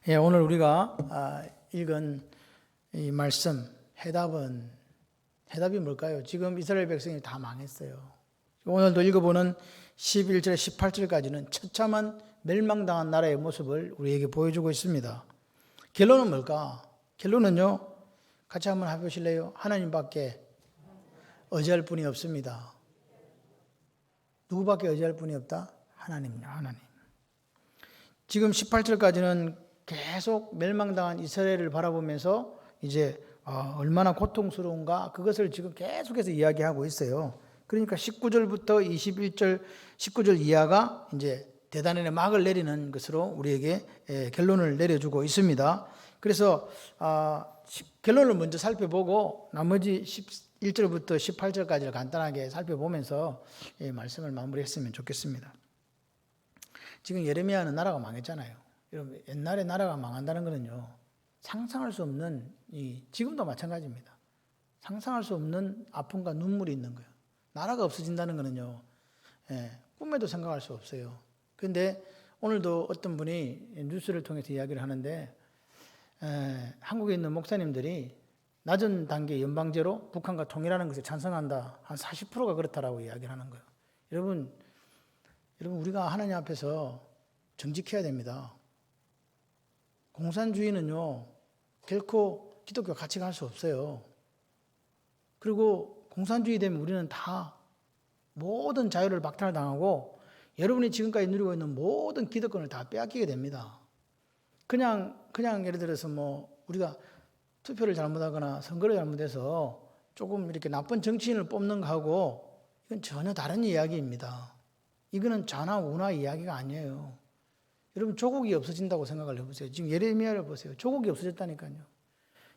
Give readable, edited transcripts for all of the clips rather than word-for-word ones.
예, 오늘 우리가 읽은 이 말씀 해답이 뭘까요? 지금 이스라엘 백성이 다 망했어요. 오늘도 읽어보는 11절 18절까지는 처참한 멸망당한 나라의 모습을 우리에게 보여주고 있습니다. 결론은 뭘까? 결론은요, 같이 한번 해보실래요? 하나님밖에 의지할 분이 없습니다. 누구밖에 의지할 분이 없다? 하나님이요, 하나님. 지금 18절까지는 계속 멸망당한 이스라엘을 바라보면서 이제 얼마나 고통스러운가 그것을 지금 계속해서 이야기하고 있어요. 그러니까 19절부터 21절 19절 이하가 이제 대단원의 막을 내리는 것으로 우리에게 결론을 내려주고 있습니다. 그래서 결론을 먼저 살펴보고 나머지 11절부터 18절까지를 간단하게 살펴보면서 말씀을 마무리했으면 좋겠습니다. 지금 예레미야는 나라가 망했잖아요. 여러분, 옛날에 나라가 망한다는 것은요, 상상할 수 없는, 지금도 마찬가지입니다. 상상할 수 없는 아픔과 눈물이 있는 거예요. 나라가 없어진다는 것은요, 꿈에도 생각할 수 없어요. 그런데 오늘도 어떤 분이 뉴스를 통해서 이야기를 하는데, 한국에 있는 목사님들이 낮은 단계 연방제로 북한과 통일하는 것에 찬성한다. 한 40%가 그렇다라고 이야기를 하는 거예요. 여러분, 우리가 하나님 앞에서 정직해야 됩니다. 공산주의는요, 결코 기독교 가치가 할 수 없어요. 그리고 공산주의 되면 우리는 다 모든 자유를 박탈당하고 여러분이 지금까지 누리고 있는 모든 기득권을 다 빼앗기게 됩니다. 그냥 예를 들어서 우리가 투표를 잘못하거나 선거를 잘못해서 조금 이렇게 나쁜 정치인을 뽑는 거하고 이건 전혀 다른 이야기입니다. 이거는 좌나 우나 이야기가 아니에요. 여러분, 조국이 없어진다고 생각을 해보세요. 지금 예레미야를 보세요. 조국이 없어졌다니까요.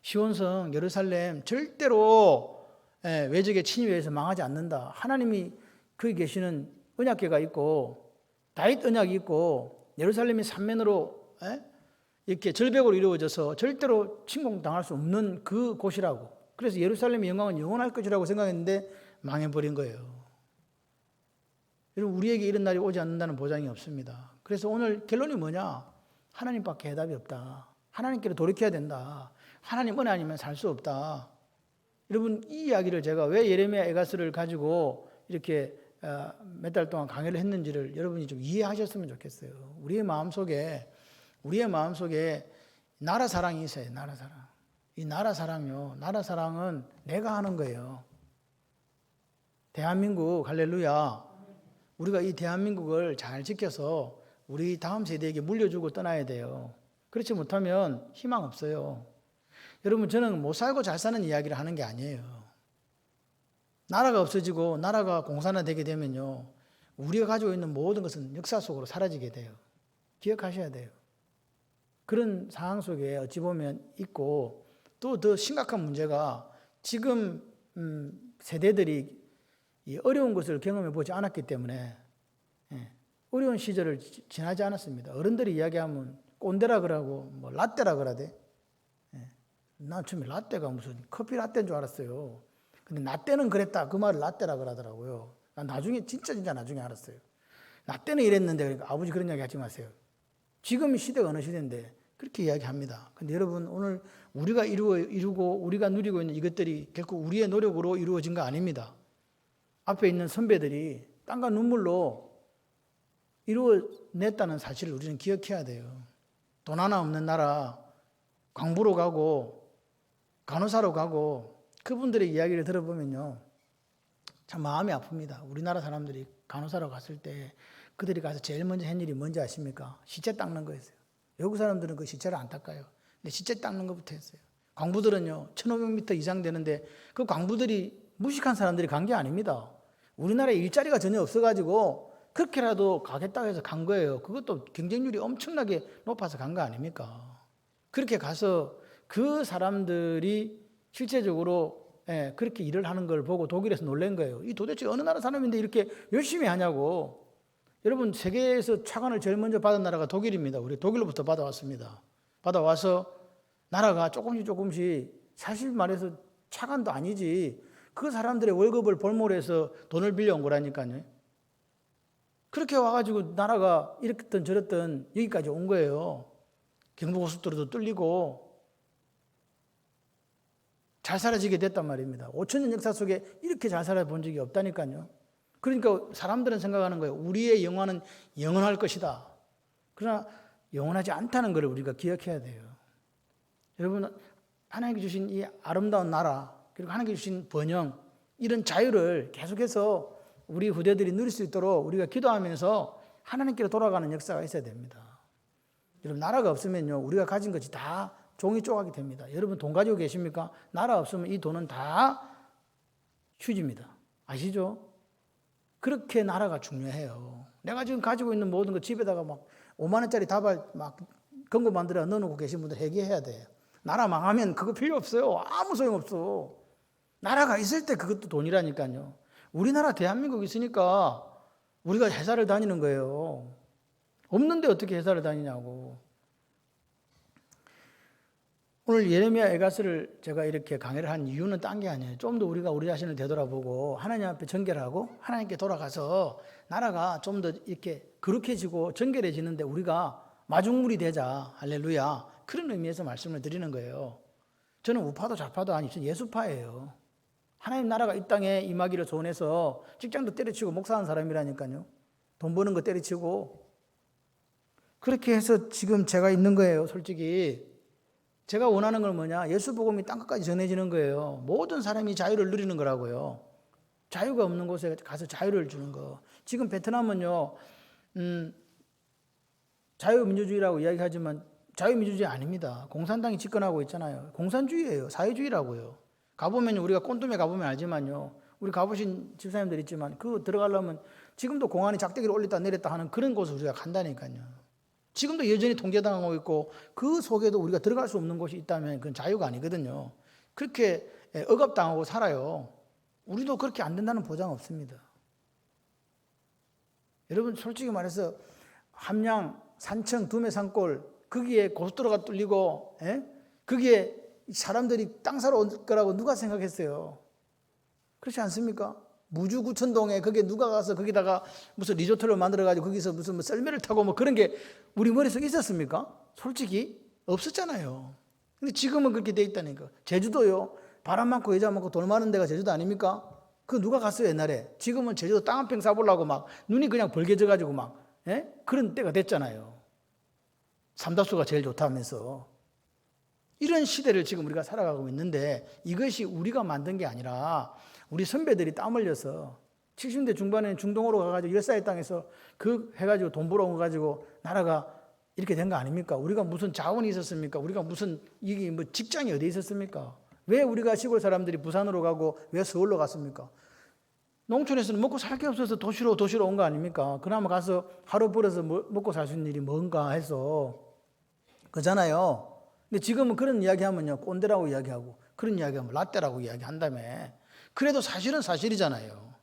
시온성 예루살렘 절대로 외적의 침입에서 망하지 않는다. 하나님이 거기 계시는 언약궤가 있고 다윗 언약이 있고 예루살렘이 삼면으로 이렇게 절벽으로 이루어져서 절대로 침공당할 수 없는 그 곳이라고. 그래서 예루살렘의 영광은 영원할 것이라고 생각했는데 망해버린 거예요. 여러분, 우리에게 이런 날이 오지 않는다는 보장이 없습니다. 그래서 오늘 결론이 뭐냐? 하나님밖에 해답이 없다. 하나님께로 돌이켜야 된다. 하나님 은혜 아니면 살 수 없다. 여러분, 이 이야기를 제가 왜 예레미야 에가스를 가지고 이렇게 몇 달 동안 강의를 했는지를 여러분이 좀 이해하셨으면 좋겠어요. 우리의 마음속에 나라 사랑이 있어요. 나라 사랑. 이 나라 사랑은 내가 하는 거예요. 대한민국 할렐루야. 우리가 이 대한민국을 잘 지켜서 우리 다음 세대에게 물려주고 떠나야 돼요. 그렇지 못하면 희망 없어요. 여러분, 저는 못 살고 잘 사는 이야기를 하는 게 아니에요. 나라가 없어지고 나라가 공산화되게 되면요, 우리가 가지고 있는 모든 것은 역사 속으로 사라지게 돼요. 기억하셔야 돼요. 그런 상황 속에 어찌 보면 있고, 또 더 심각한 문제가 지금 세대들이 이 어려운 것을 경험해 보지 않았기 때문에 어려운 시절을 지나지 않았습니다. 어른들이 이야기하면 꼰대라 그러고 라떼라 그러대. 난 처음에 라떼가 무슨 커피 라떼인 줄 알았어요. 근데 나 때는 그랬다. 그 말을 라떼라 그러더라고요. 난 나중에 진짜 나중에 알았어요. 나 때는 이랬는데, 그러니까 아버지 그런 이야기 하지 마세요. 지금 시대가 어느 시대인데 그렇게 이야기합니다. 근데 여러분, 오늘 우리가 이루고 우리가 누리고 있는 이것들이 결코 우리의 노력으로 이루어진 거 아닙니다. 앞에 있는 선배들이 땀과 눈물로 이루어냈다는 사실을 우리는 기억해야 돼요. 돈 하나 없는 나라, 광부로 가고 간호사로 가고 그분들의 이야기를 들어보면요, 참 마음이 아픕니다. 우리나라 사람들이 간호사로 갔을 때 그들이 가서 제일 먼저 한 일이 뭔지 아십니까? 시체 닦는 거였어요. 외국 사람들은 그 시체를 안 닦아요. 근데 시체 닦는 것부터 했어요. 광부들은요, 1500m 이상 되는데 그 광부들이 무식한 사람들이 간 게 아닙니다. 우리나라에 일자리가 전혀 없어가지고 그렇게라도 가겠다고 해서 간 거예요. 그것도 경쟁률이 엄청나게 높아서 간 거 아닙니까? 그렇게 가서 그 사람들이 실제적으로 그렇게 일을 하는 걸 보고 독일에서 놀란 거예요. 이 도대체 어느 나라 사람인데 이렇게 열심히 하냐고. 여러분, 세계에서 차관을 제일 먼저 받은 나라가 독일입니다. 우리 독일로부터 받아왔습니다. 받아와서 나라가 조금씩 사실 말해서 차관도 아니지, 그 사람들의 월급을 볼모해서 돈을 빌려온 거라니까요. 그렇게 와가지고 나라가 이렇든 저렇든 여기까지 온 거예요. 경부고속도로도 뚫리고 잘 살아지게 됐단 말입니다. 5,000년 역사 속에 이렇게 잘 살아본 적이 없다니까요. 그러니까 사람들은 생각하는 거예요. 우리의 영화는 영원할 것이다. 그러나 영원하지 않다는 것을 우리가 기억해야 돼요. 여러분, 하나님께 주신 이 아름다운 나라, 그리고 하나님께 주신 번영, 이런 자유를 계속해서 우리 후대들이 누릴 수 있도록 우리가 기도하면서 하나님께로 돌아가는 역사가 있어야 됩니다. 여러분, 나라가 없으면요, 우리가 가진 것이 다 종이 쪼가게 됩니다. 여러분, 돈 가지고 계십니까? 나라 없으면 이 돈은 다 휴지입니다. 아시죠? 그렇게 나라가 중요해요. 내가 지금 가지고 있는 모든 거 집에다가 막 5만 원짜리 다발 막 금고 만들어 넣어놓고 계신 분들 회개해야 돼요. 나라 망하면 그거 필요 없어요. 아무 소용없어. 나라가 있을 때 그것도 돈이라니까요. 우리나라 대한민국 있으니까 우리가 회사를 다니는 거예요. 없는데 어떻게 회사를 다니냐고. 오늘 예레미야 에가스를 제가 이렇게 강의를 한 이유는 딴 게 아니에요. 좀 더 우리가 우리 자신을 되돌아보고 하나님 앞에 정결하고 하나님께 돌아가서 나라가 좀 더 이렇게 거룩해지고 정결해지는데 우리가 마중물이 되자. 할렐루야. 그런 의미에서 말씀을 드리는 거예요. 저는 우파도 좌파도 아니고 예수파예요. 하나님 나라가 이 땅에 임하기를 소원해서 직장도 때려치고 목사하는 사람이라니까요. 돈 버는 거 때려치고 그렇게 해서 지금 제가 있는 거예요. 솔직히 제가 원하는 건 뭐냐? 예수 복음이 땅끝까지 전해지는 거예요. 모든 사람이 자유를 누리는 거라고요. 자유가 없는 곳에 가서 자유를 주는 거. 지금 베트남은요, 자유민주주의라고 이야기하지만 자유민주주의 아닙니다. 공산당이 집권하고 있잖아요. 공산주의예요. 사회주의라고요. 가보면 우리가 꼰둠에 가보면 알지만요. 우리 가보신 집사님들 있지만 그거 들어가려면 지금도 공안이 작대기를 올렸다 내렸다 하는 그런 곳을 우리가 간다니까요. 지금도 여전히 통제당하고 있고 그 속에도 우리가 들어갈 수 없는 곳이 있다면 그건 자유가 아니거든요. 그렇게 억압당하고 살아요. 우리도 그렇게 안 된다는 보장 없습니다. 여러분 솔직히 말해서 함양, 산청, 두메 산골 거기에 고속도로가 뚫리고 거기에 사람들이 땅 사러 올 거라고 누가 생각했어요? 그렇지 않습니까? 무주구천동에 거기에 누가 가서 거기다가 무슨 리조트를 만들어가지고 거기서 무슨 뭐 썰매를 타고 뭐 그런 게 우리 머릿속에 있었습니까? 솔직히 없었잖아요. 근데 지금은 그렇게 돼 있다니까. 제주도요. 바람 많고 여자 많고 돈 많은 데가 제주도 아닙니까? 그 누가 갔어요 옛날에. 지금은 제주도 땅 한 평 사보려고 막 눈이 그냥 벌게져가지고 막 그런 때가 됐잖아요. 삼다수가 제일 좋다면서. 이런 시대를 지금 우리가 살아가고 있는데 이것이 우리가 만든 게 아니라 우리 선배들이 땀 흘려서 70대 중반에 중동으로 가가지고 열사의 땅에서 그 해가지고 돈 벌어온 거 가지고 나라가 이렇게 된 거 아닙니까? 우리가 무슨 자원이 있었습니까? 우리가 무슨 이게 뭐 직장이 어디 있었습니까? 왜 우리가 시골 사람들이 부산으로 가고 왜 서울로 갔습니까? 농촌에서는 먹고 살 게 없어서 도시로 온 거 아닙니까? 그나마 가서 하루 벌어서 먹고 살 수 있는 일이 뭔가 해서 그잖아요. 근데 지금은 그런 이야기 하면요 꼰대라고 이야기하고 그런 이야기 하면 라떼라고 이야기한다며. 그래도 사실은 사실이잖아요.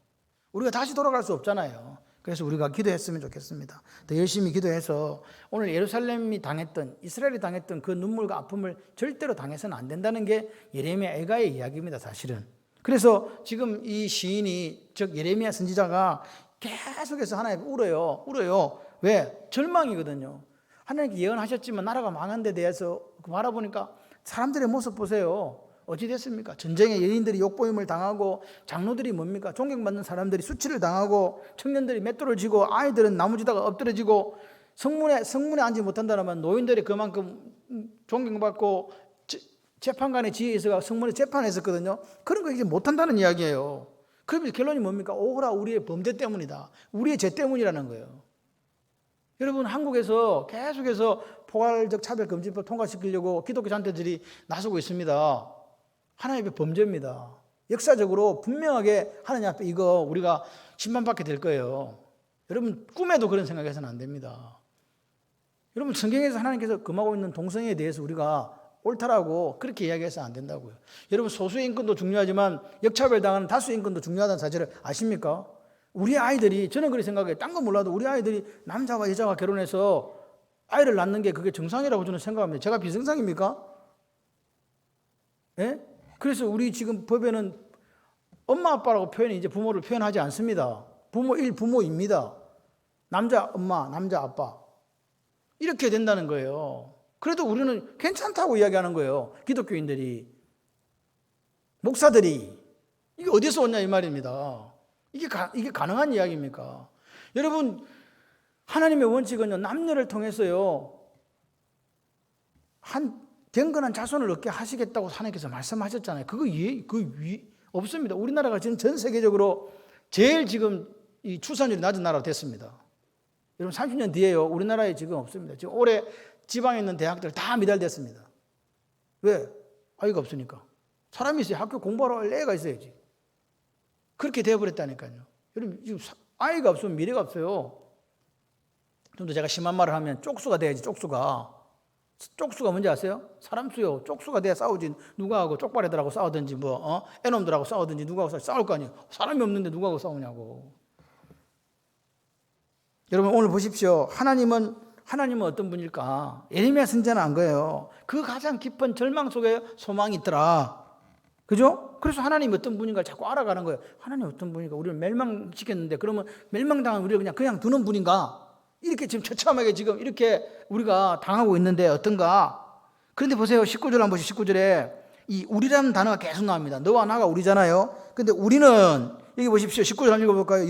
우리가 다시 돌아갈 수 없잖아요. 그래서 우리가 기도했으면 좋겠습니다. 더 열심히 기도해서 오늘 예루살렘이 당했던 이스라엘이 당했던 그 눈물과 아픔을 절대로 당해서는 안 된다는 게 예레미야 애가의 이야기입니다. 사실은. 그래서 지금 이 시인이 즉 예레미야 선지자가 계속해서 하나님 울어요. 왜? 절망이거든요. 하나님께 예언하셨지만 나라가 망한 데 대해서 바라보니까 사람들의 모습 보세요. 어찌 됐습니까? 전쟁에 여인들이 욕보임을 당하고 장로들이 뭡니까? 존경받는 사람들이 수치를 당하고 청년들이 맷돌을 쥐고 아이들은 나무지다가 엎드려지고 성문에 앉지 못한다면 노인들이 그만큼 존경받고 재판관의 지혜에서 성문에 재판했었거든요. 그런 거 이제 못한다는 이야기예요. 그러면 결론이 뭡니까? 오호라 우리의 범죄 때문이다. 우리의 죄 때문이라는 거예요. 여러분 한국에서 계속해서 포괄적 차별금지법 통과시키려고 기독교 단체들이 나서고 있습니다. 하나님의 범죄입니다. 역사적으로 분명하게 하나님 앞에 이거 우리가 심판받게 될 거예요. 여러분 꿈에도 그런 생각해서는 안 됩니다. 여러분 성경에서 하나님께서 금하고 있는 동성애에 대해서 우리가 옳다라고 그렇게 이야기해서는 안 된다고요. 여러분 소수의 인권도 중요하지만 역차별당하는 다수의 인권도 중요하다는 사실을 아십니까? 우리 아이들이 저는 그렇게 생각해요. 딴 건 몰라도 우리 아이들이 남자와 여자가 결혼해서 아이를 낳는 게 그게 정상이라고 저는 생각합니다. 제가 비정상입니까? 예? 그래서 우리 지금 법에는 엄마 아빠라고 표현이 이제 부모를 표현하지 않습니다. 부모 1, 부모입니다. 남자 엄마, 남자 아빠. 이렇게 된다는 거예요. 그래도 우리는 괜찮다고 이야기하는 거예요. 기독교인들이, 목사들이. 이게 어디서 왔냐 이 말입니다. 이게 가능한 이야기입니까? 여러분, 하나님의 원칙은요, 남녀를 통해서요, 한 경건한 자손을 얻게 하시겠다고 하나님께서 말씀하셨잖아요. 없습니다. 우리나라가 지금 전 세계적으로 제일 지금 이 출산율이 낮은 나라가 됐습니다. 여러분, 30년 뒤에요, 우리나라에 지금 없습니다. 지금 올해 지방에 있는 대학들 다 미달됐습니다. 왜? 아이가 없으니까. 사람이 있어야 학교 공부하러 갈 애가 있어야지. 그렇게 되어버렸다니까요. 여러분, 지금 아이가 없으면 미래가 없어요. 좀 더 제가 심한 말을 하면 쪽수가 돼야지, 쪽수가. 쪽수가 뭔지 아세요? 사람 수요. 쪽수가 돼야 싸우지. 누가하고 쪽발애들하고 싸우든지 애놈들하고 싸우든지 누가하고 싸울 거 아니에요. 사람이 없는데 누가하고 싸우냐고. 여러분, 오늘 보십시오. 하나님은 어떤 분일까? 예레미야 선지자는 안 거예요. 그 가장 깊은 절망 속에 소망이 있더라. 그죠? 그래서 하나님이 어떤 분인가 자꾸 알아가는 거예요. 하나님 어떤 분인가? 우리를 멸망시켰는데 그러면 멸망당한 우리를 그냥 두는 분인가? 이렇게 지금 처참하게 지금 이렇게 우리가 당하고 있는데 어떤가? 그런데 보세요. 19절 한번 보시죠. 19절에 이 우리라는 단어가 계속 나옵니다. 너와 나가 우리잖아요. 근데 우리는, 여기 보십시오. 19절 한번 읽어볼까요?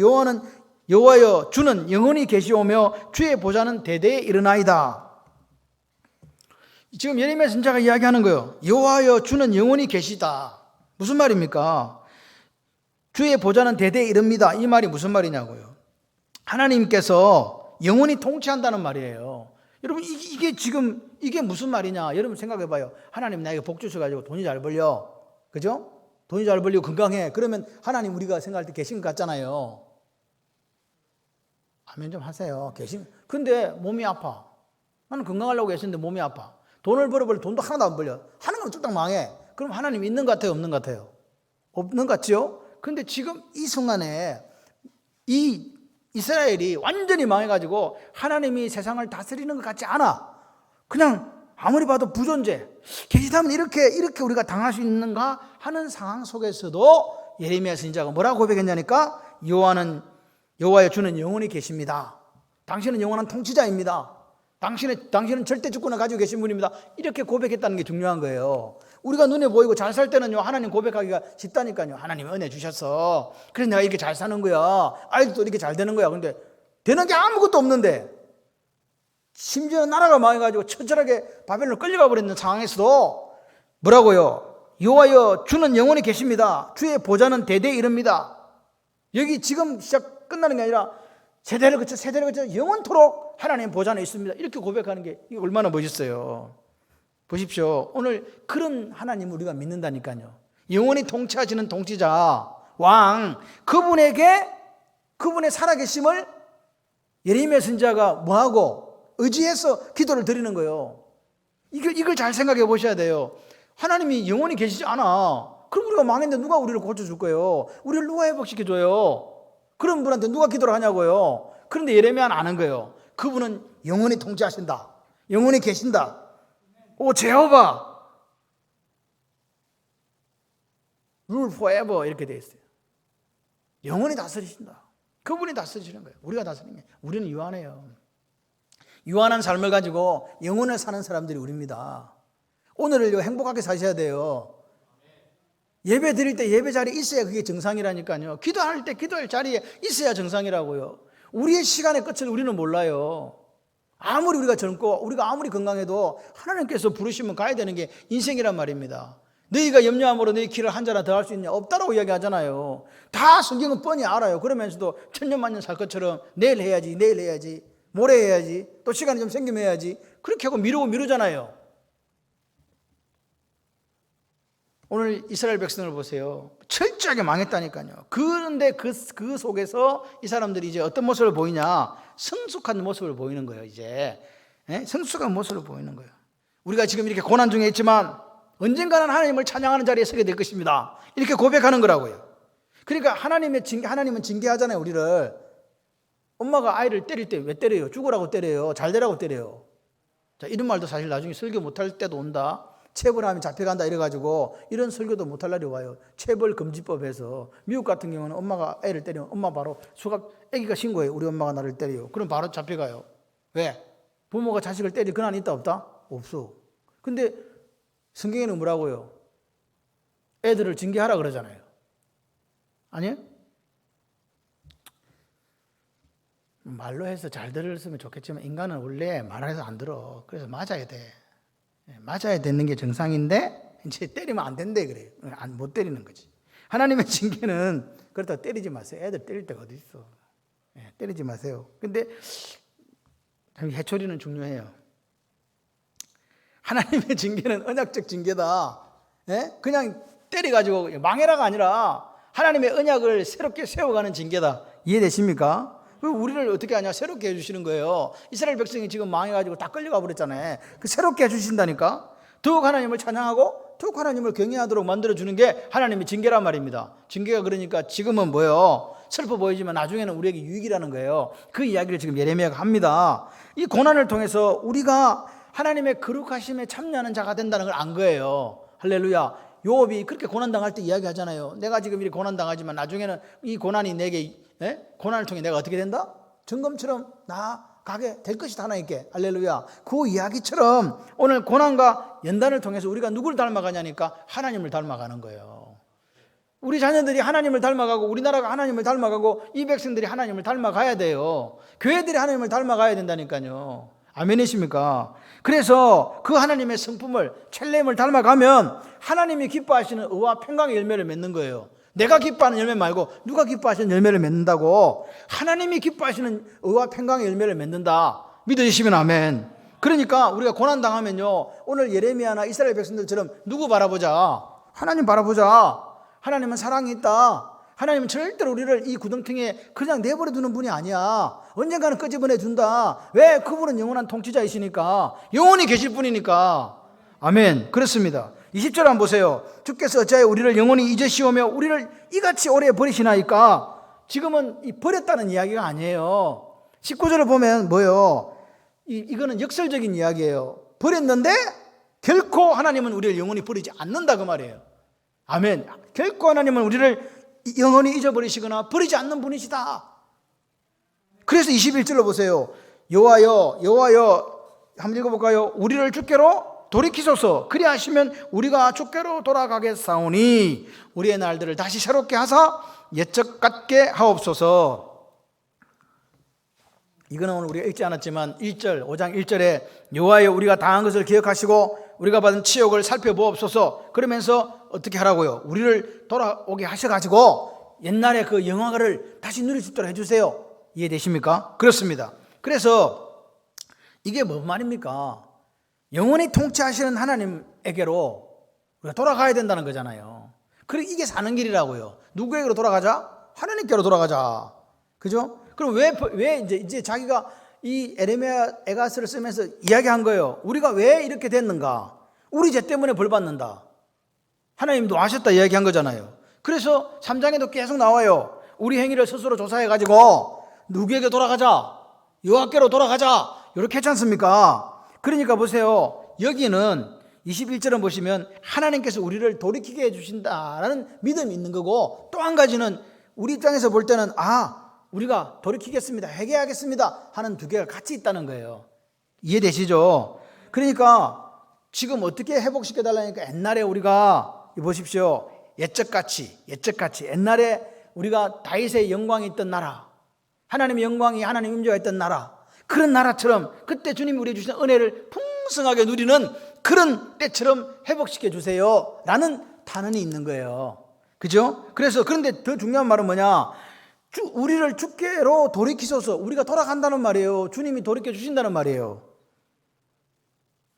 여호와여 주는 영원히 계시오며 주의 보좌는 대대에 이르나이다. 지금 예레미야 선지자가 이야기하는 거예요. 여호와여 주는 영원히 계시다. 무슨 말입니까? 주의 보좌는 대대에 이릅니다. 이 말이 무슨 말이냐고요. 하나님께서 영원히 통치한다는 말이에요. 여러분, 이게 무슨 말이냐? 여러분 생각해 봐요. 하나님 나에게 복 주셔가지고 돈이 잘 벌려. 그죠? 돈이 잘 벌리고 건강해. 그러면 하나님 우리가 생각할 때 계신 것 같잖아요. 아멘 좀 하세요. 근데 몸이 아파. 나는 건강하려고 했었는데 몸이 아파. 돈을 벌어버려. 돈도 하나도 안 벌려. 하는 건 뚝딱 망해. 그럼 하나님 있는 것 같아요? 없는 것 같아요? 없는 것 같죠? 근데 지금 이 순간에 이 이스라엘이 완전히 망해가지고 하나님이 세상을 다스리는 것 같지 않아. 그냥 아무리 봐도 부존재. 계시다면 이렇게 우리가 당할 수 있는가 하는 상황 속에서도 예레미야 선지자가 뭐라고 고백했냐니까? 여호와여 주는 영원히 계십니다. 당신은 영원한 통치자입니다. 당신은 절대 주권을 가지고 계신 분입니다. 이렇게 고백했다는 게 중요한 거예요. 우리가 눈에 보이고 잘 살 때는요, 하나님 고백하기가 쉽다니까요. 하나님 은혜 주셨어. 그래서 내가 이렇게 잘 사는 거야. 아이도 이렇게 잘 되는 거야. 근데 되는 게 아무것도 없는데, 심지어 나라가 망해가지고 처절하게 바벨론으로 끌려가 버리는 상황에서도 뭐라고요? 여호와여 주는 영원히 계십니다. 주의 보좌는 대대에 이릅니다. 여기 지금 끝나는 게 아니라 세대를 거쳐 영원토록 하나님 보좌는 있습니다. 이렇게 고백하는 게 이게 얼마나 멋있어요. 보십시오. 오늘 그런 하나님을 우리가 믿는다니까요. 영원히 통치하시는 통치자, 왕, 그분의 살아계심을 예레미야 선지자가 뭐하고 의지해서 기도를 드리는 거예요. 이걸 잘 생각해 보셔야 돼요. 하나님이 영원히 계시지 않아. 그럼 우리가 망했는데 누가 우리를 고쳐줄 거예요? 우리를 누가 회복시켜줘요? 그런 분한테 누가 기도를 하냐고요? 그런데 예레미야는 아는 거예요. 그분은 영원히 통치하신다. 영원히 계신다. 오, 제호바 rule forever 이렇게 되어 있어요. 영원히 다스리신다. 그분이 다스리시는 거예요. 우리가 다스리는 게. 우리는 유한해요. 유한한 삶을 가지고 영원을 사는 사람들이 우리입니다. 오늘을 행복하게 사셔야 돼요. 예배 드릴 때 예배 자리에 있어야 그게 정상이라니까요. 기도할 때 기도할 자리에 있어야 정상이라고요. 우리의 시간의 끝을 우리는 몰라요. 아무리 우리가 젊고 우리가 아무리 건강해도 하나님께서 부르시면 가야 되는 게 인생이란 말입니다. 너희가 염려함으로 너희 길을 한 자나 더 할 수 있냐? 없다라고 이야기하잖아요. 다 성경은 뻔히 알아요. 그러면서도 천년만년 살 것처럼 내일 해야지, 모레 해야지, 또 시간이 좀 생기면 해야지. 그렇게 하고 미루잖아요. 오늘 이스라엘 백성을 보세요. 철저하게 망했다니까요. 그런데 그 속에서 이 사람들이 이제 어떤 모습을 보이냐? 성숙한 모습을 보이는 거예요, 이제. 성숙한 모습을 보이는 거예요. 우리가 지금 이렇게 고난 중에 있지만 언젠가는 하나님을 찬양하는 자리에 서게 될 것입니다. 이렇게 고백하는 거라고요. 그러니까 하나님은 징계하잖아요, 우리를. 엄마가 아이를 때릴 때 왜 때려요? 죽으라고 때려요? 잘 되라고 때려요? 자, 이런 말도 사실 나중에 설교 못할 때도 온다. 체벌하면 잡혀간다 이래가지고 이런 설교도 못할 날이 와요. 체벌금지법에서 미국 같은 경우는 엄마가 애를 때리면 엄마 바로 애기가 신고해요. 우리 엄마가 나를 때려요. 그럼 바로 잡혀가요. 왜? 부모가 자식을 때릴 근한이 있다 없다? 없어. 근데 성경에는 뭐라고요? 애들을 징계하라 그러잖아요. 아니에요? 말로 해서 잘 들었으면 좋겠지만 인간은 원래 말해서 안 들어. 그래서 맞아야 돼. 맞아야 되는 게 정상인데 이제 때리면 안 된대 그래요. 못 때리는 거지. 하나님의 징계는 그렇다고 때리지 마세요. 애들 때릴 데가 어디 있어. 때리지 마세요. 근데 해초리는 중요해요. 하나님의 징계는 언약적 징계다. 그냥 때려가지고 망해라가 아니라 하나님의 언약을 새롭게 세워가는 징계다. 이해되십니까? 우리를 어떻게 하냐? 새롭게 해주시는 거예요. 이스라엘 백성이 지금 망해가지고 다 끌려가 버렸잖아요. 그 새롭게 해주신다니까. 더욱 하나님을 찬양하고 더욱 하나님을 경외하도록 만들어주는 게 하나님의 징계란 말입니다. 징계가 그러니까 지금은 뭐예요? 슬퍼 보이지만 나중에는 우리에게 유익이라는 거예요. 그 이야기를 지금 예레미야가 합니다. 이 고난을 통해서 우리가 하나님의 거룩하심에 참여하는 자가 된다는 걸 안 거예요. 할렐루야. 요업이 그렇게 고난당할 때 이야기하잖아요. 내가 지금 이렇게 고난당하지만 나중에는 이 고난이 내게 고난을 통해 내가 어떻게 된다? 점검처럼 나가게 될 것이다 하나님께. 할렐루야. 그 이야기처럼 오늘 고난과 연단을 통해서 우리가 누구를 닮아가냐니까 하나님을 닮아가는 거예요. 우리 자녀들이 하나님을 닮아가고 우리나라가 하나님을 닮아가고 이 백성들이 하나님을 닮아가야 돼요. 교회들이 하나님을 닮아가야 된다니까요. 아멘이십니까? 그래서 그 하나님의 성품을 첼렘을 닮아가면 하나님이 기뻐하시는 의와 평강의 열매를 맺는 거예요. 내가 기뻐하는 열매 말고 누가 기뻐하시는 열매를 맺는다고. 하나님이 기뻐하시는 의와 평강의 열매를 맺는다. 믿으시면 아멘. 그러니까 우리가 고난당하면요, 오늘 예레미야나 이스라엘 백성들처럼 누구 바라보자? 하나님 바라보자. 하나님은 사랑이 있다. 하나님은 절대로 우리를 이 구덩텅이에 그냥 내버려 두는 분이 아니야. 언젠가는 끄집어내 준다. 왜? 그분은 영원한 통치자이시니까. 영원히 계실 분이니까. 아멘. 그렇습니다. 20절 한번 보세요. 주께서 어찌하여 우리를 영원히 잊으시오며 우리를 이같이 오래 버리시나이까. 지금은 이 버렸다는 이야기가 아니에요. 19절을 보면 뭐예요? 이거는 역설적인 이야기예요. 버렸는데 결코 하나님은 우리를 영원히 버리지 않는다 그 말이에요. 아멘. 결코 하나님은 우리를 영원히 잊어버리시거나 버리지 않는 분이시다. 그래서 21절로 보세요. 여호와여 한번 읽어볼까요? 우리를 주께로 돌이키소서. 그리하시면 우리가 주께로 돌아가겠사오니 우리의 날들을 다시 새롭게 하사 옛적 같게 하옵소서. 이거는 오늘 우리가 읽지 않았지만 5장 1절에 여호와여 우리가 당한 것을 기억하시고 우리가 받은 치욕을 살펴보옵소서. 그러면서 어떻게 하라고요? 우리를 돌아오게 하셔가지고 옛날에 그 영화를 다시 누릴 수 있도록 해주세요. 이해되십니까? 그렇습니다. 그래서 이게 뭔 말입니까? 영원히 통치하시는 하나님에게로 우리가 돌아가야 된다는 거잖아요. 그리고 이게 사는 길이라고요. 누구에게로 돌아가자? 하나님께로 돌아가자. 그죠? 그럼 왜 이제 자기가 이 에레미야 에가스를 쓰면서 이야기한 거예요. 우리가 왜 이렇게 됐는가? 우리 죄 때문에 벌 받는다. 하나님도 아셨다 이야기한 거잖아요. 그래서 3장에도 계속 나와요. 우리 행위를 스스로 조사해가지고 누구에게 돌아가자? 여호와께로 돌아가자. 이렇게 했지 않습니까? 그러니까 보세요. 여기는 21절을 보시면 하나님께서 우리를 돌이키게 해주신다라는 믿음이 있는 거고, 또 한 가지는 우리 입장에서 볼 때는 우리가 돌이키겠습니다, 회개하겠습니다 하는 두 개가 같이 있다는 거예요. 이해되시죠? 그러니까 지금 어떻게 회복시켜달라니까, 옛날에 우리가 보십시오. 옛적같이 옛날에 우리가 다윗의 영광이 있던 나라, 하나님의 영광이 하나님 임재가 있던 나라, 그런 나라처럼 그때 주님이 우리에게 주신 은혜를 풍성하게 누리는 그런 때처럼 회복시켜 주세요 라는 단언이 있는 거예요. 그죠? 그런데 더 중요한 말은 뭐냐? 우리를 주께로 돌이키소서. 우리가 돌아간다는 말이에요. 주님이 돌이켜 주신다는 말이에요.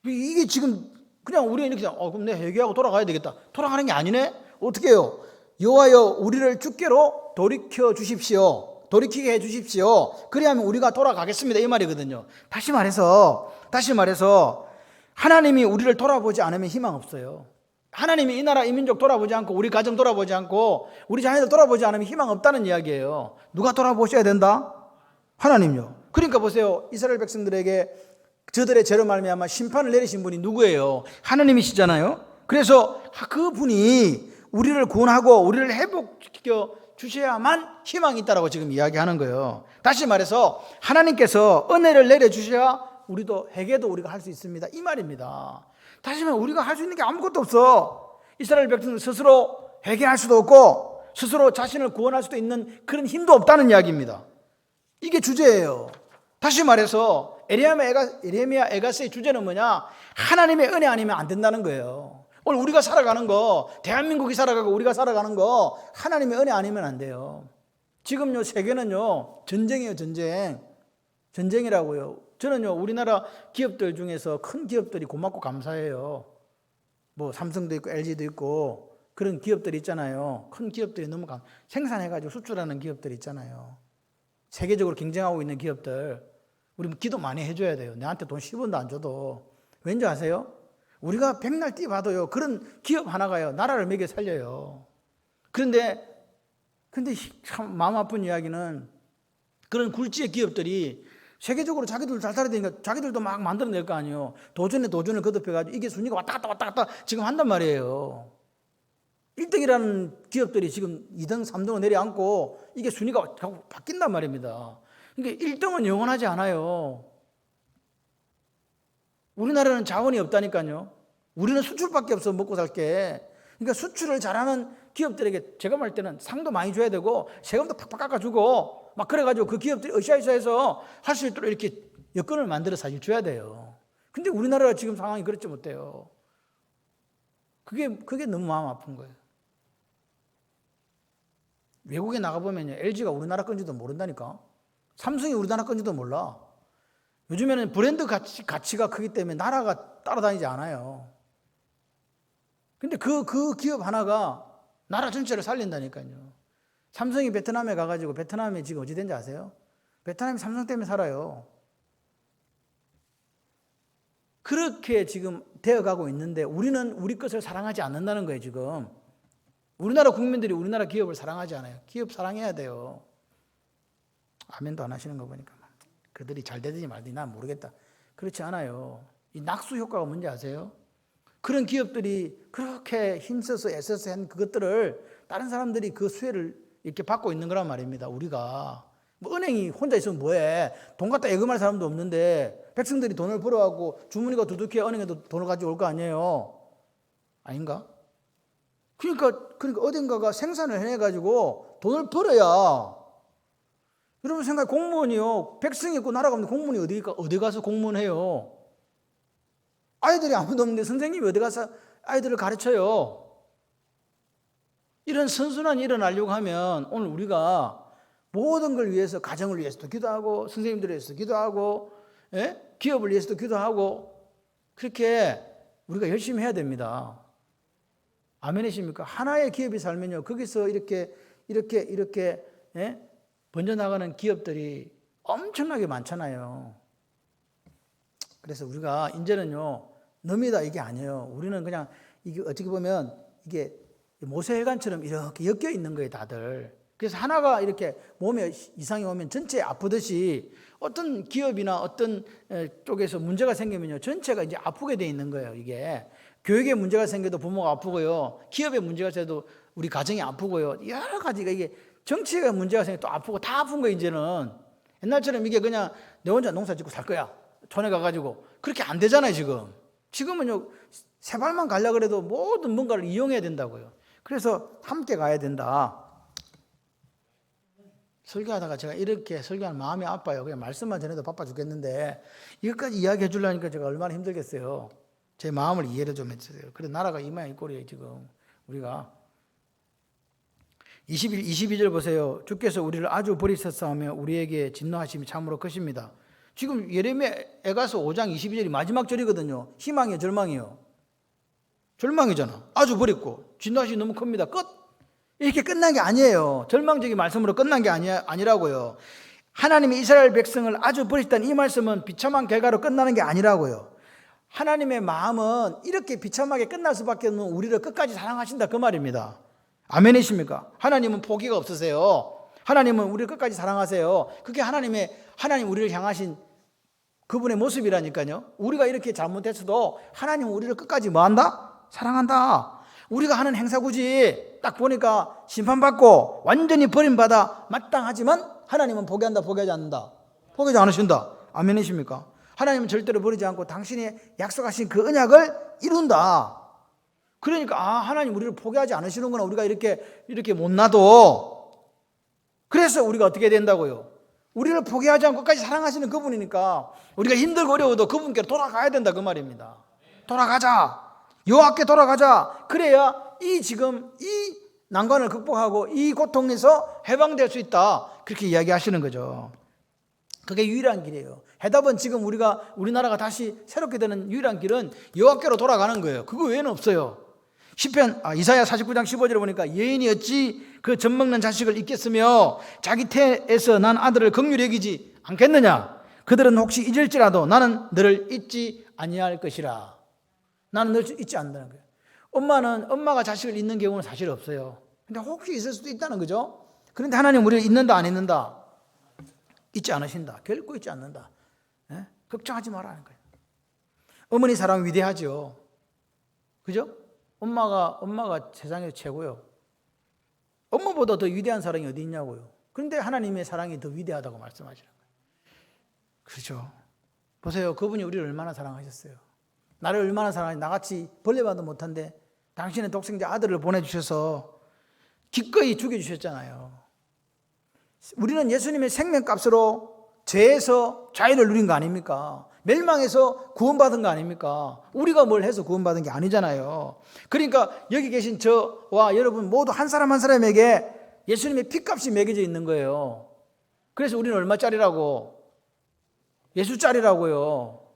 이게 지금 그냥 우리가 이렇게 그럼 내 회개하고 돌아가야 되겠다. 돌아가는 게 아니네? 어떻게 해요? 여호와여 우리를 주께로 돌이켜 주십시오. 돌이키게 해 주십시오. 그래야면 우리가 돌아가겠습니다 이 말이거든요. 다시 말해서 하나님이 우리를 돌아보지 않으면 희망 없어요. 하나님이 이 나라 이 민족 돌아보지 않고, 우리 가정 돌아보지 않고, 우리 자녀들 돌아보지 않으면 희망 없다는 이야기예요. 누가 돌아보셔야 된다? 하나님요. 그러니까 보세요. 이스라엘 백성들에게 저들의 죄로 말미암아 심판을 내리신 분이 누구예요? 하나님이시잖아요. 그래서 그 분이 우리를 구원하고 우리를 회복시켜 주셔야만 희망이 있다라고 지금 이야기하는 거예요. 다시 말해서 하나님께서 은혜를 내려주셔야 우리도 회개도 우리가 할 수 있습니다. 이 말입니다. 다시 말하면 우리가 할 수 있는 게 아무것도 없어. 이스라엘 백성들 스스로 회개할 수도 없고 스스로 자신을 구원할 수도 있는 그런 힘도 없다는 이야기입니다. 이게 주제예요. 다시 말해서 에레미야 에가스의 주제는 뭐냐? 하나님의 은혜 아니면 안 된다는 거예요. 오늘 우리가 살아가는 거, 대한민국이 살아가고 우리가 살아가는 거 하나님의 은혜 아니면 안 돼요. 지금요 세계는요 전쟁이에요. 전쟁이라고요. 저는요 우리나라 기업들 중에서 큰 기업들이 고맙고 감사해요. 뭐 삼성도 있고 LG도 있고 그런 기업들이 있잖아요. 큰 기업들이 너무 생산해가지고 수출하는 기업들이 있잖아요. 세계적으로 경쟁하고 있는 기업들 우리 기도 많이 해줘야 돼요. 내한테 돈 10원도 안 줘도. 왠지 아세요? 우리가 백날 띠봐도요 그런 기업 하나가요 나라를 먹여 살려요. 근데 참 마음 아픈 이야기는 그런 굴지의 기업들이 세계적으로 자기들 잘 살아야 되니까 자기들도 막 만들어낼 거 아니에요. 도전에 도전을 거듭해가지고 이게 순위가 왔다 갔다 지금 한단 말이에요. 1등이라는 기업들이 지금 2등, 3등으로 내려앉고 이게 순위가 바뀐단 말입니다. 그러니까 1등은 영원하지 않아요. 우리나라는 자원이 없다니까요. 우리는 수출밖에 없어 먹고 살게. 그러니까 수출을 잘하는 기업들에게 제가 볼 때는 상도 많이 줘야 되고 세금도 팍팍 깎아주고 막 그래가지고 그 기업들이 으쌰으쌰해서 할 수 있도록 이렇게 여건을 만들어 사실 줘야 돼요. 근데 우리나라가 지금 상황이 그렇지 못해요. 그게 너무 마음 아픈 거예요. 외국에 나가보면 LG가 우리나라 건지도 모른다니까. 삼성이 우리나라 건지도 몰라. 요즘에는 브랜드 가치가 크기 때문에 나라가 따라다니지 않아요. 근데 그 기업 하나가 나라 전체를 살린다니까요. 삼성이 베트남에 가가지고 베트남에 지금 어찌 된지 아세요? 베트남이 삼성 때문에 살아요. 그렇게 지금 되어가고 있는데 우리는 우리 것을 사랑하지 않는다는 거예요, 지금. 우리나라 국민들이 우리나라 기업을 사랑하지 않아요. 기업 사랑해야 돼요. 아멘도 안 하시는 거 보니까 그들이 잘 되든지 말든지 난 모르겠다. 그렇지 않아요. 이 낙수 효과가 뭔지 아세요? 그런 기업들이 그렇게 힘써서 애써서 한 그것들을 다른 사람들이 그 수혜를 이렇게 받고 있는 거란 말입니다. 우리가 뭐 은행이 혼자 있으면 뭐해? 돈 갖다 예금할 사람도 없는데 백성들이 돈을 벌어갖고 주머니가 두둑해야 은행에도 돈을 가지고 올 거 아니에요? 아닌가? 그러니까 어딘가가 생산을 해가지고 돈을 벌어야. 여러분 생각해, 공무원이요. 백성이 있고 나라가 없는데 공무원이 어디 가서 공무원해요? 아이들이 아무도 없는데 선생님이 어디 가서 아이들을 가르쳐요? 이런 선순환이 일어나려고 하면 오늘 우리가 모든 걸 위해서 가정을 위해서도 기도하고 선생님들을 위해서도 기도하고 기업을 위해서도 기도하고 그렇게 우리가 열심히 해야 됩니다. 아멘이십니까? 하나의 기업이 살면요 거기서 이렇게 번져나가는 기업들이 엄청나게 많잖아요. 그래서 우리가 이제는요 놈이다 이게 아니에요. 우리는 그냥 이게 어떻게 보면 이게 모세혈관처럼 이렇게 엮여 있는 거예요, 다들. 그래서 하나가 이렇게 몸에 이상이 오면 전체 아프듯이 어떤 기업이나 어떤 쪽에서 문제가 생기면요 전체가 이제 아프게 돼 있는 거예요. 이게 교육에 문제가 생겨도 부모가 아프고요, 기업에 문제가 생겨도 우리 가정이 아프고요, 여러 가지가 이게 정치에 문제가 생겨도 또 아프고 다 아픈 거예요. 이제는 옛날처럼 이게 그냥 내 혼자 농사 짓고 살 거야 촌에 가가지고 그렇게 안 되잖아요. 지금은요 세 발만 가려고 그래도 모든 뭔가를 이용해야 된다고요. 그래서 함께 가야 된다. 설교하다가 제가 이렇게 설교하는 마음이 아파요. 그냥 말씀만 전해도 바빠 죽겠는데 이것까지 이야기해 주려니까 제가 얼마나 힘들겠어요. 제 마음을 이해를 좀 해주세요. 그래 나라가 이 모양 이 꼴이에요. 지금 우리가 22절 보세요. 주께서 우리를 아주 버리셨사오며 우리에게 진노하심이 참으로 크십니다. 지금 예레미야 에가서 5장 22절이 마지막 절이거든요. 희망이에요, 절망이에요? 절망이잖아. 아주 버렸고 진노하심이 너무 큽니다. 끝. 이렇게 끝난 게 아니에요. 절망적인 말씀으로 끝난 게 아니라고요. 하나님이 이스라엘 백성을 아주 버리셨다는 이 말씀은 비참한 결과로 끝나는 게 아니라고요. 하나님의 마음은 이렇게 비참하게 끝날 수밖에 없는 우리를 끝까지 사랑하신다 그 말입니다. 아멘이십니까? 하나님은 포기가 없으세요. 하나님은 우리를 끝까지 사랑하세요. 그게 하나님 우리를 향하신 그분의 모습이라니까요. 우리가 이렇게 잘못했어도 하나님은 우리를 끝까지 뭐한다? 사랑한다. 우리가 하는 행사 굳이 딱 보니까 심판받고 완전히 버림받아 마땅하지만 하나님은 포기한다, 포기하지 않는다. 포기하지 않으신다. 아멘이십니까? 하나님은 절대로 버리지 않고 당신이 약속하신 그 언약을 이룬다. 그러니까 하나님 우리를 포기하지 않으시는구나. 우리가 이렇게 못나도. 그래서 우리가 어떻게 된다고요? 우리를 포기하지 않고 끝까지 사랑하시는 그분이니까 우리가 힘들고 어려워도 그분께로 돌아가야 된다 그 말입니다. 돌아가자. 여호와께 돌아가자. 그래야 지금 이 난관을 극복하고 이 고통에서 해방될 수 있다. 그렇게 이야기하시는 거죠. 그게 유일한 길이에요. 해답은 지금 우리나라가 다시 새롭게 되는 유일한 길은 여호와께로 돌아가는 거예요. 그거 외에는 없어요. 이사야 49장 15절에 보니까 여인이 어찌 그 젖먹는 자식을 잊겠으며 자기 태에서 난 아들을 긍휼히 여기지 않겠느냐. 그들은 혹시 잊을지라도 나는 너를 잊지 아니할 것이라. 나는 너를 잊지 않는다는 거예요. 엄마가 자식을 잊는 경우는 사실 없어요. 근데 혹시 있을 수도 있다는 거죠. 그런데 하나님 우리를 잊는다 안 잊는다? 잊지 않으신다. 결코 잊지 않는다. 걱정하지 말라는 거예요. 어머니 사랑 위대하죠. 그죠? 엄마가 세상에서 최고요. 엄마보다 더 위대한 사랑이 어디 있냐고요. 그런데 하나님의 사랑이 더 위대하다고 말씀하시는 거예요. 그렇죠. 보세요. 그분이 우리를 얼마나 사랑하셨어요. 나를 얼마나 사랑하셨어요. 나같이 벌레봐도 못한데 당신의 독생자 아들을 보내주셔서 기꺼이 죽여주셨잖아요. 우리는 예수님의 생명값으로 죄에서 자유를 누린 거 아닙니까? 멸망에서 구원받은 거 아닙니까? 우리가 뭘 해서 구원받은 게 아니잖아요. 그러니까 여기 계신 저와 여러분 모두 한 사람 한 사람에게 예수님의 피값이 매겨져 있는 거예요. 그래서 우리는 얼마짜리라고? 예수짜리라고요.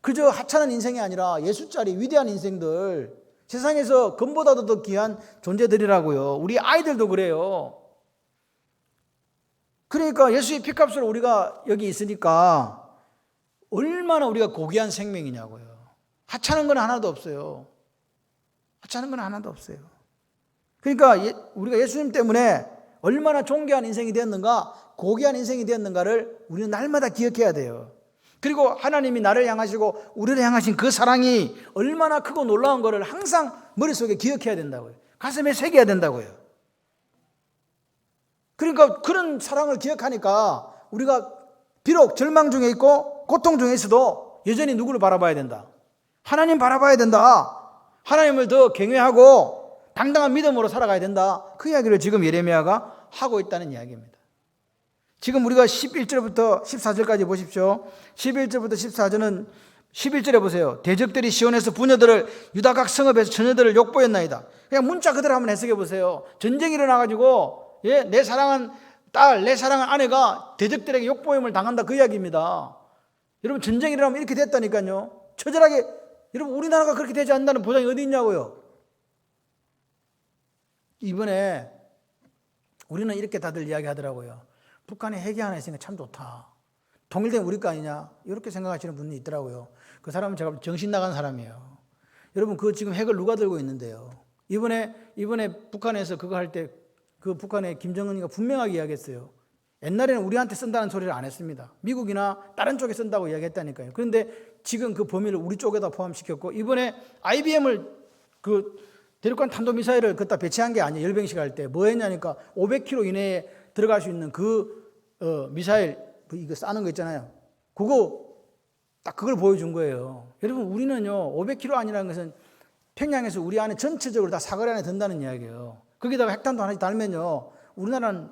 그저 하찮은 인생이 아니라 예수짜리 위대한 인생들, 세상에서 금보다도 더 귀한 존재들이라고요. 우리 아이들도 그래요. 그러니까 예수의 피값으로 우리가 여기 있으니까 얼마나 우리가 고귀한 생명이냐고요. 하찮은 건 하나도 없어요. 하찮은 건 하나도 없어요. 그러니까 우리가 예수님 때문에 얼마나 존귀한 인생이 되었는가, 고귀한 인생이 되었는가를 우리는 날마다 기억해야 돼요. 그리고 하나님이 나를 향하시고 우리를 향하신 그 사랑이 얼마나 크고 놀라운 것을 항상 머릿속에 기억해야 된다고요. 가슴에 새겨야 된다고요. 그러니까 그런 사랑을 기억하니까 우리가 비록 절망 중에 있고 고통 중에 있어도 여전히 누구를 바라봐야 된다? 하나님 바라봐야 된다. 하나님을 더 경외하고 당당한 믿음으로 살아가야 된다. 그 이야기를 지금 예레미야가 하고 있다는 이야기입니다. 지금 우리가 11절부터 14절까지 보십시오. 11절부터 14절은 11절에 보세요. 대적들이 시온에서 부녀들을 유다 각 성읍에서 처녀들을 욕보였나이다. 그냥 문자 그대로 한번 해석해 보세요. 전쟁이 일어나가지고 내 사랑한 딸, 내 사랑한 아내가 대적들에게 욕보임을 당한다 그 이야기입니다. 여러분 전쟁이 일어나면 이렇게 됐다니까요. 처절하게. 여러분 우리나라가 그렇게 되지 않는다는 보장이 어디 있냐고요. 이번에 우리는 이렇게 다들 이야기하더라고요. 북한에 핵이 하나 있으니까 참 좋다. 통일된 우리 거 아니냐 이렇게 생각하시는 분이 있더라고요. 그 사람은 제가 정신 나간 사람이에요. 여러분 그 지금 핵을 누가 들고 있는데요. 이번에 북한에서 그거 할 때 그 북한의 김정은이가 분명하게 이야기했어요. 옛날에는 우리한테 쓴다는 소리를 안 했습니다. 미국이나 다른 쪽에 쓴다고 이야기했다니까요. 그런데 지금 그 범위를 우리 쪽에다 포함시켰고 이번에 IBM을 그 대륙간 탄도미사일을 그다 배치한 게 아니에요. 열병식 할 때 뭐 했냐니까 500km 이내에 들어갈 수 있는 미사일 이거 싸는 거 있잖아요. 그걸 보여준 거예요. 여러분 우리는요 500km 아니라는 것은 평양에서 우리 안에 전체적으로 다 사거리 안에 든다는 이야기예요. 거기다가 핵탄두 하나씩 달면요 우리나라는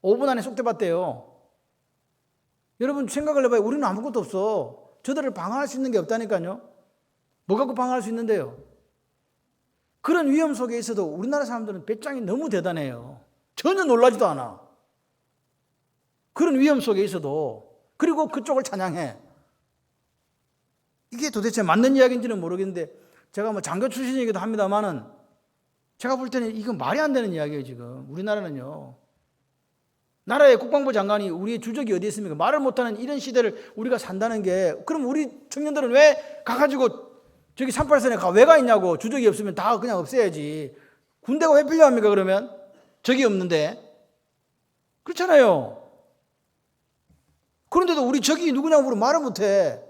5분 안에 쏙대봤대요. 여러분 생각을 해봐요. 우리는 아무것도 없어. 저들을 방어할 수 있는 게 없다니까요. 뭐 갖고 방어할 수 있는데요. 그런 위험 속에 있어도 우리나라 사람들은 배짱이 너무 대단해요. 전혀 놀라지도 않아. 그런 위험 속에 있어도. 그리고 그쪽을 찬양해. 이게 도대체 맞는 이야기인지는 모르겠는데 제가 뭐 장교 출신이기도 합니다만은 제가 볼 때는 이건 말이 안 되는 이야기예요. 지금 우리나라는요. 나라의 국방부 장관이 우리의 주적이 어디 있습니까? 말을 못하는 이런 시대를 우리가 산다는 게 그럼 우리 청년들은 왜 가가지고 저기 38선에 왜 가 있냐고. 주적이 없으면 다 그냥 없애야지. 군대가 왜 필요합니까 그러면? 적이 없는데. 그렇잖아요. 그런데도 우리 적이 누구냐고 물으면 말을 못해.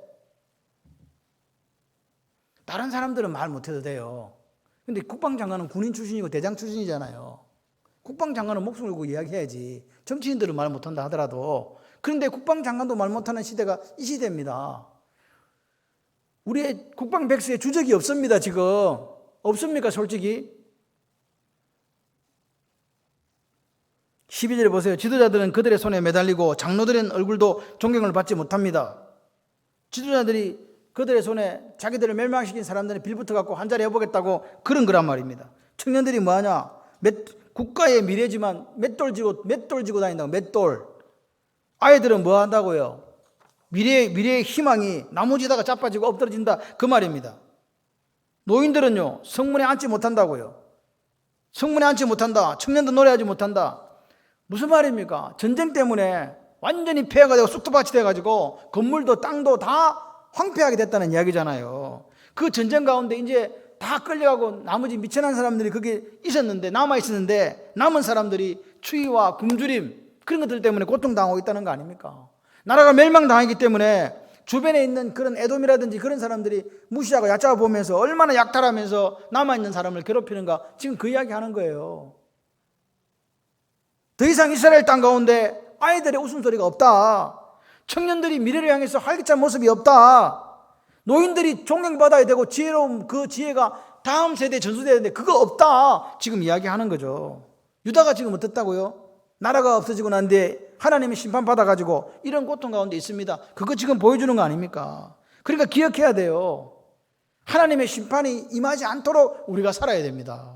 다른 사람들은 말 못해도 돼요. 근데 국방장관은 군인 출신이고 대장 출신이잖아요. 국방장관은 목숨을 걸고 이야기해야지. 정치인들은 말 못한다 하더라도. 그런데 국방장관도 말 못하는 시대가 이 시대입니다. 우리의 국방 백서에 주적이 없습니다. 지금 없습니까? 솔직히 12절에 보세요. 지도자들은 그들의 손에 매달리고 장로들은 얼굴도 존경을 받지 못합니다. 지도자들이 그들의 손에 자기들을 멸망시킨 사람들이 빌붙어 갖고 한 자리 해보겠다고 그런 거란 말입니다. 청년들이 뭐하냐? 국가의 미래지만 맷돌 지고 다닌다고. 맷돌. 아이들은 뭐 한다고요? 미래의 희망이 나무지다가 자빠지고 엎드러진다 그 말입니다. 노인들은요 성문에 앉지 못한다고요. 성문에 앉지 못한다. 청년도 노래하지 못한다. 무슨 말입니까? 전쟁 때문에 완전히 폐허가 되고 쑥두밭이 돼가지고 건물도 땅도 다 황폐하게 됐다는 이야기잖아요. 그 전쟁 가운데 이제 다 끌려가고 나머지 미천한 사람들이 거기 있었는데 남아있었는데 남은 사람들이 추위와 굶주림 그런 것들 때문에 고통당하고 있다는 거 아닙니까? 나라가 멸망당하기 때문에 주변에 있는 그런 에돔이라든지 그런 사람들이 무시하고 얕잡아 보면서 얼마나 약탈하면서 남아있는 사람을 괴롭히는가 지금 그 이야기 하는 거예요. 더 이상 이스라엘 땅 가운데 아이들의 웃음소리가 없다. 청년들이 미래를 향해서 활기찬 모습이 없다. 노인들이 존경받아야 되고 지혜로운 그 지혜가 다음 세대에 전수돼야 되는데 그거 없다. 지금 이야기하는 거죠. 유다가 지금 어떻다고요? 나라가 없어지고 난 뒤에 하나님의 심판받아가지고 이런 고통 가운데 있습니다. 그거 지금 보여주는 거 아닙니까? 그러니까 기억해야 돼요. 하나님의 심판이 임하지 않도록 우리가 살아야 됩니다.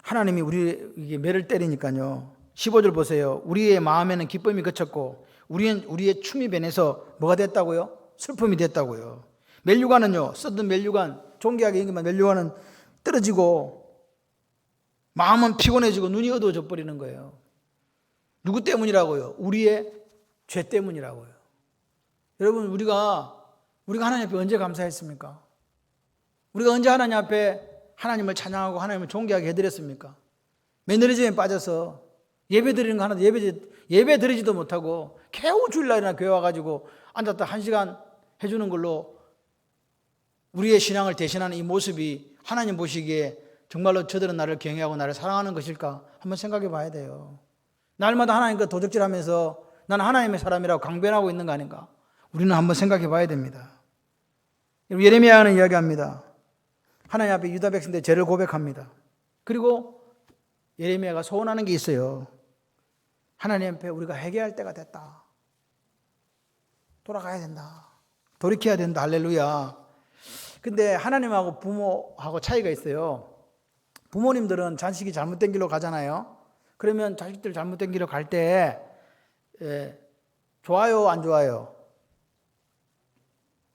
하나님이 우리에게 매를 때리니까요. 15절 보세요. 우리의 마음에는 기쁨이 그쳤고 우리의 춤이 변해서 뭐가 됐다고요? 슬픔이 됐다고요. 멜류관은요. 썩은 멜류관, 존귀하게 여기만 멜류관은 떨어지고 마음은 피곤해지고 눈이 어두워져 버리는 거예요. 누구 때문이라고요? 우리의 죄 때문이라고요. 여러분 우리가 하나님 앞에 언제 감사했습니까? 우리가 언제 하나님 앞에 하나님을 찬양하고 하나님을 존귀하게 해드렸습니까? 매너리즘에 빠져서 예배 드리는 거 하나도 예배 드리지도 못하고 겨우 주일날이나 교회 와가지고 앉았다 1시간 해주는 걸로 우리의 신앙을 대신하는 이 모습이 하나님 보시기에 정말로 저들은 나를 경외하고 나를 사랑하는 것일까? 한번 생각해 봐야 돼요. 날마다 하나님과 도적질하면서 나는 하나님의 사람이라고 강변하고 있는 거 아닌가? 우리는 한번 생각해 봐야 됩니다. 예레미야는 이야기합니다. 하나님 앞에 유다 백성들의 죄를 고백합니다. 그리고 예레미야가 소원하는 게 있어요. 하나님 앞에 우리가 회개할 때가 됐다. 돌아가야 된다. 돌이켜야 된다. 할렐루야. 근데 하나님하고 부모하고 차이가 있어요. 부모님들은 자식이 잘못된 길로 가잖아요. 그러면 자식들 잘못된 길로 갈 때 좋아요, 안 좋아요?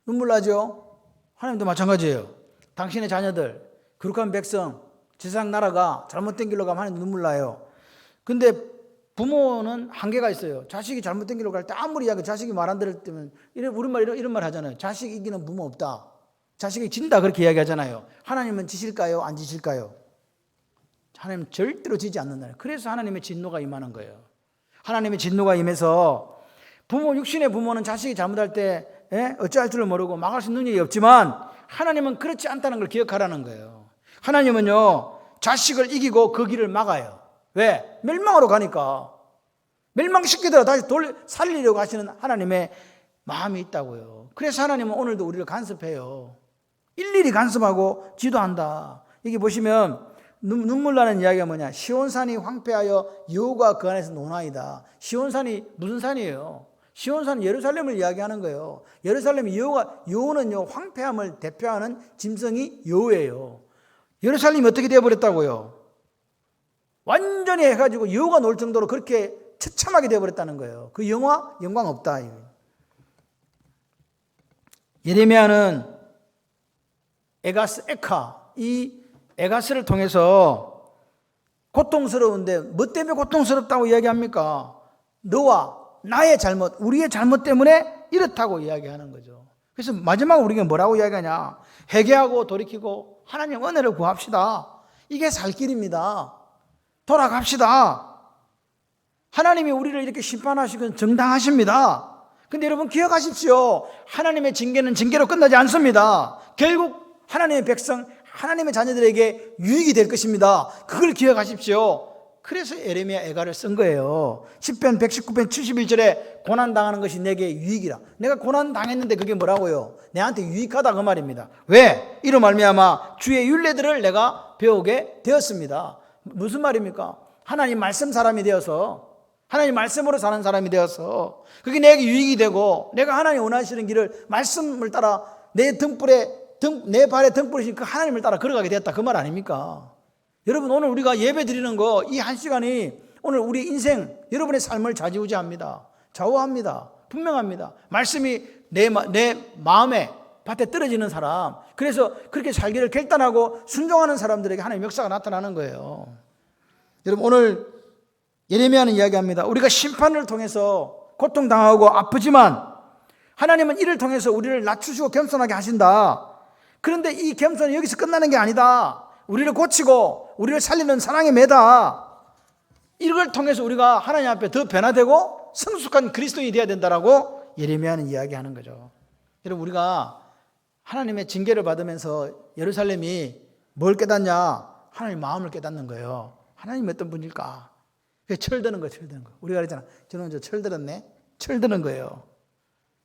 눈물 나죠? 하나님도 마찬가지예요. 당신의 자녀들, 거룩한 백성, 세상 나라가 잘못된 길로 가면 하나님 눈물 나요. 근데 부모는 한계가 있어요. 자식이 잘못된 길로 갈 때 아무리 자식이 말 안 들을 때면 이런 말 하잖아요. 자식 이기는 부모 없다. 자식이 진다 그렇게 이야기하잖아요. 하나님은 지실까요? 안 지실까요? 하나님은 절대로 지지 않는다. 그래서 하나님의 진노가 임하는 거예요. 하나님의 진노가 임해서 육신의 부모는 자식이 잘못할 때 어찌할 줄을 모르고 막을 수 있는 일이 없지만 하나님은 그렇지 않다는 걸 기억하라는 거예요. 하나님은요 자식을 이기고 그 길을 막아요. 왜? 멸망으로 가니까. 멸망시키더라도 다시 살리려고 하시는 하나님의 마음이 있다고요. 그래서 하나님은 오늘도 우리를 간섭해요. 일일이 간섭하고 지도한다. 여기 보시면 눈물 나는 이야기가 뭐냐? 시온산이 황폐하여 여호와가 그 안에서 노나이다. 시온산이 무슨 산이에요? 시온산은 예루살렘을 이야기하는 거예요. 예루살렘이 여호는요 황폐함을 대표하는 짐승이 여호예요. 예루살렘이 어떻게 되어버렸다고요? 완전히 해가지고 여호가 놀 정도로 그렇게 처참하게 되어버렸다는 거예요. 그 영광 없다. 예레미야는 이 에가스를 통해서 고통스러운데 뭐 때문에 고통스럽다고 이야기합니까? 너와 나의 잘못, 우리의 잘못 때문에 이렇다고 이야기하는 거죠. 그래서 마지막으로 우리가 뭐라고 이야기하냐? 회개하고 돌이키고 하나님 은혜를 구합시다. 이게 살 길입니다. 돌아갑시다. 하나님이 우리를 이렇게 심판하시고 정당하십니다. 근데 여러분 기억하십시오. 하나님의 징계는 징계로 끝나지 않습니다. 결국 하나님의 백성, 하나님의 자녀들에게 유익이 될 것입니다. 그걸 기억하십시오. 그래서 예레미야 애가를 쓴 거예요. 시편 119편 71절에 고난당하는 것이 내게 유익이라. 내가 고난당했는데 그게 뭐라고요? 내한테 유익하다 그 말입니다. 왜? 이로 말미암아 주의 율례들을 내가 배우게 되었습니다. 무슨 말입니까? 하나님 말씀 사람이 되어서, 하나님 말씀으로 사는 사람이 되어서 그게 내게 유익이 되고, 내가 하나님 원하시는 길을 말씀을 따라 내 발에 등불이신 그 하나님을 따라 걸어가게 되었다 그 말 아닙니까? 여러분, 오늘 우리가 예배 드리는 거, 이 한 시간이 오늘 우리 인생, 여러분의 삶을 좌지우지합니다. 좌우합니다. 분명합니다. 말씀이 내 마음에 밭에 떨어지는 사람, 그래서 그렇게 살기를 결단하고 순종하는 사람들에게 하나님의 역사가 나타나는 거예요. 여러분, 오늘 예레미야는 이야기합니다. 우리가 심판을 통해서 고통당하고 아프지만 하나님은 이를 통해서 우리를 낮추시고 겸손하게 하신다. 그런데 이 겸손이 여기서 끝나는 게 아니다. 우리를 고치고 우리를 살리는 사랑의 매다. 이걸 통해서 우리가 하나님 앞에 더 변화되고 성숙한 그리스도인이 되어야 된다라고 예레미야는 이야기하는 거죠. 여러분, 우리가 하나님의 징계를 받으면서 예루살렘이 뭘 깨닫냐? 하나님 마음을 깨닫는 거예요. 하나님 어떤 분일까? 철드는 거예요. 철드는 거. 우리가 그랬잖아. 저는 저 철들었네. 철드는 거예요.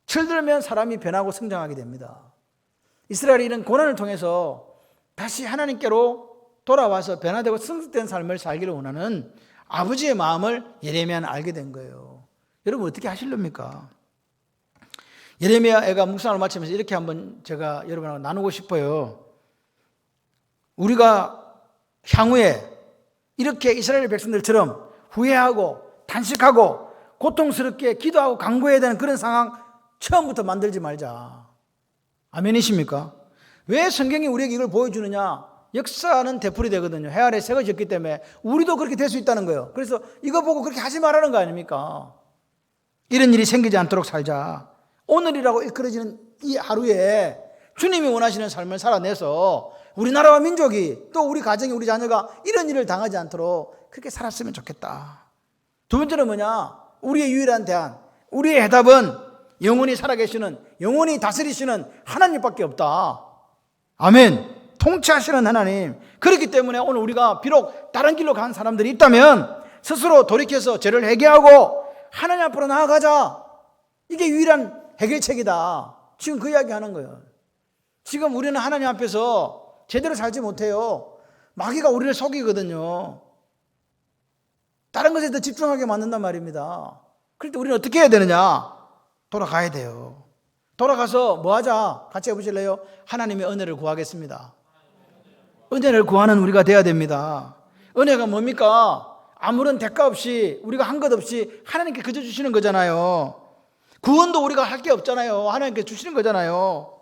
철들면 사람이 변하고 성장하게 됩니다. 이스라엘이 이런 고난을 통해서 다시 하나님께로 돌아와서 변화되고 성숙된 삶을 살기를 원하는 아버지의 마음을 예레미야는 알게 된 거예요. 여러분, 어떻게 하실랍니까? 예레미야가 묵상을 마치면서 이렇게 한번 제가 여러분하고 나누고 싶어요. 우리가 향후에 이렇게 이스라엘 백성들처럼 후회하고 단식하고 고통스럽게 기도하고 간구해야 되는 그런 상황 처음부터 만들지 말자. 아멘이십니까? 왜 성경이 우리에게 이걸 보여주느냐? 역사는 되풀이 되거든요. 해 아래 새가 졌기 때문에 우리도 그렇게 될 수 있다는 거예요. 그래서 이거 보고 그렇게 하지 말라는 거 아닙니까? 이런 일이 생기지 않도록 살자. 오늘이라고 일컬어지는 이 하루에 주님이 원하시는 삶을 살아내서 우리나라와 민족이, 또 우리 가정이, 우리 자녀가 이런 일을 당하지 않도록 그렇게 살았으면 좋겠다. 두 번째는 뭐냐? 우리의 유일한 대안, 우리의 해답은 영원히 살아계시는, 영원히 다스리시는 하나님밖에 없다. 아멘. 통치하시는 하나님. 그렇기 때문에 오늘 우리가 비록 다른 길로 간 사람들이 있다면 스스로 돌이켜서 죄를 회개하고 하나님 앞으로 나아가자. 이게 유일한 해결책이다. 지금 그 이야기 하는 거예요. 지금 우리는 하나님 앞에서 제대로 살지 못해요. 마귀가 우리를 속이거든요. 다른 것에 더 집중하게 만든단 말입니다. 그럴 때 우리는 어떻게 해야 되느냐? 돌아가야 돼요. 돌아가서 뭐 하자? 같이 해보실래요? 하나님의 은혜를 구하겠습니다. 은혜를 구하는 우리가 돼야 됩니다. 은혜가 뭡니까? 아무런 대가 없이, 우리가 한 것 없이 하나님께 그저 주시는 거잖아요. 구원도 우리가 할 게 없잖아요. 하나님께 주시는 거잖아요.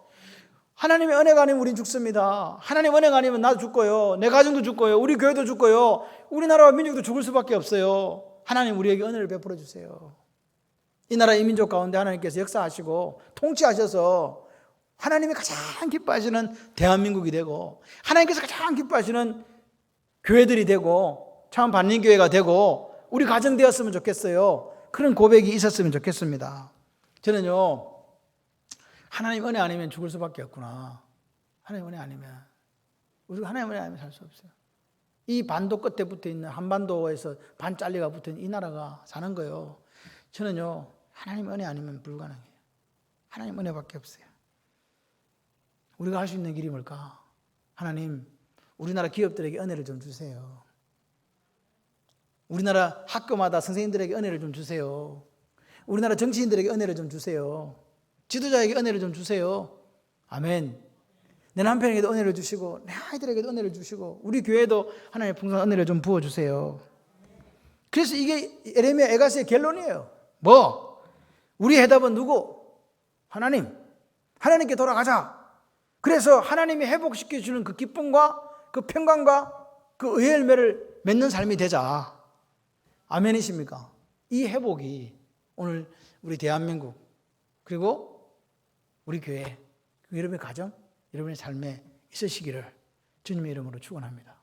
하나님의 은혜가 아니면 우린 죽습니다. 하나님 은혜가 아니면 나도 죽고요, 내 가정도 죽고요, 우리 교회도 죽고요, 우리나라와 민족도 죽을 수밖에 없어요. 하나님 우리에게 은혜를 베풀어 주세요. 이 나라 이 민족 가운데 하나님께서 역사하시고 통치하셔서 하나님이 가장 기뻐하시는 대한민국이 되고, 하나님께서 가장 기뻐하시는 교회들이 되고, 참 반민교회가 되고, 우리 가정 되었으면 좋겠어요. 그런 고백이 있었으면 좋겠습니다. 저는요, 하나님 은혜 아니면 죽을 수밖에 없구나. 하나님 은혜 아니면, 우리가 하나님 은혜 아니면 살 수 없어요. 이 반도 끝에 붙어 있는, 한반도에서 반 잘리가 붙어 있는 이 나라가 사는 거예요. 저는요, 하나님 은혜 아니면 불가능해요. 하나님 은혜밖에 없어요. 우리가 할 수 있는 길이 뭘까? 하나님, 우리나라 기업들에게 은혜를 좀 주세요. 우리나라 학교마다 선생님들에게 은혜를 좀 주세요. 우리나라 정치인들에게 은혜를 좀 주세요. 지도자에게 은혜를 좀 주세요. 아멘. 내 남편에게도 은혜를 주시고, 내 아이들에게도 은혜를 주시고, 우리 교회도 하나님의 풍성한 은혜를 좀 부어주세요. 그래서 이게 예레미야 에가스의 결론이에요. 뭐? 우리 해답은 누구? 하나님. 하나님께 돌아가자. 그래서 하나님이 회복시켜주는 그 기쁨과 그 평강과 그 의의 열매를 맺는 삶이 되자. 아멘이십니까? 이 회복이 오늘 우리 대한민국, 그리고 우리 교회, 여러분의 가정, 여러분의 삶에 있으시기를 주님의 이름으로 축원합니다.